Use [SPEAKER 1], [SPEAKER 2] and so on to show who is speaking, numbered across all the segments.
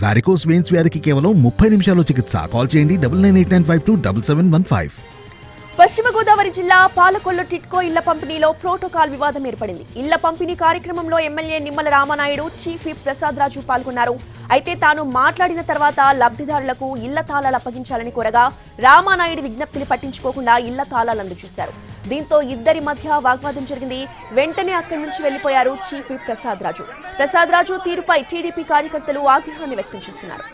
[SPEAKER 1] Varicose veins వ్యాధికి కేవలం 30 నిమిషాల్లో చికిత్స. కాల్ చేయండి 9989527715.
[SPEAKER 2] పశ్చిమ గోదావరి జిల్లా పాలకొల్లు టిట్కో ఇళ్ల పంపిణీలో ప్రోటోకాల్ వివాదం ఏర్పడింది. ఇళ్ల పంపిణీ కార్యక్రమంలో MLA Nimmala Ramanaidu, chief whip Prasad Raju పాల్గొన్నారు. అయితే తాను మాట్లాడిన తర్వాత లబ్ధిదారులకు ఇళ్ల తాళాలు అప్పగించాలని కోరగా రామానాయుడు విజ్ఞప్తిని పట్టించుకోకుండా ఇళ్ల తాళాలు అందజేశారు. దీంతో ఇద్దరి మధ్య వాగ్వాదం జరిగింది. వెంటనే అక్కడి నుంచి వెళ్లిపోయారు చీఫ్ విప్ ప్రసాద్ రాజు తీరుపై టీడీపీ కార్యకర్తలు ఆగ్రహాన్ని వ్యక్తం చేస్తున్నారు.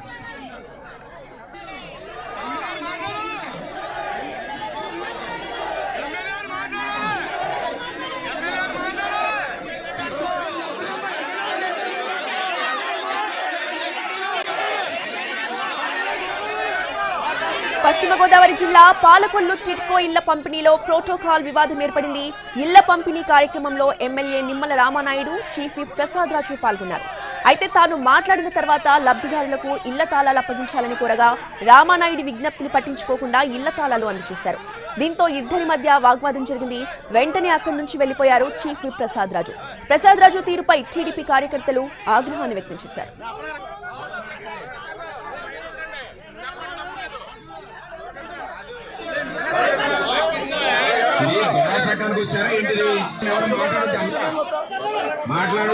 [SPEAKER 2] పశ్చిమ గోదావరి జిల్లా పాలకొల్లు టిట్కో ఇళ్ల పంపిణీలో ప్రోటోకాల్ వివాదం ఏర్పడింది. ఇళ్ల పంపిణీ కార్యక్రమంలో MLA Nimmala Ramanaidu, chief whip Prasad Raju పాల్గొన్నారు. అయితే తాను మాట్లాడిన తర్వాత లబ్ధిదారులకు ఇళ్ల తాళాలు అప్పగించాలని కోరగా రామానాయుడు విజ్ఞప్తిని పట్టించుకోకుండా ఇళ్ల తాళాలు అందజేశారు. దీంతో ఇద్దరి మధ్య వాగ్వాదం జరిగింది. వెంటనే అక్కడి నుంచి వెళ్లిపోయారు చీఫ్ విప్ ప్రసాద్ రాజు తీరుపై టీడీపీ కార్యకర్తలు ఆగ్రహాన్ని వ్యక్తం చేశారు.
[SPEAKER 3] మాట్లాడు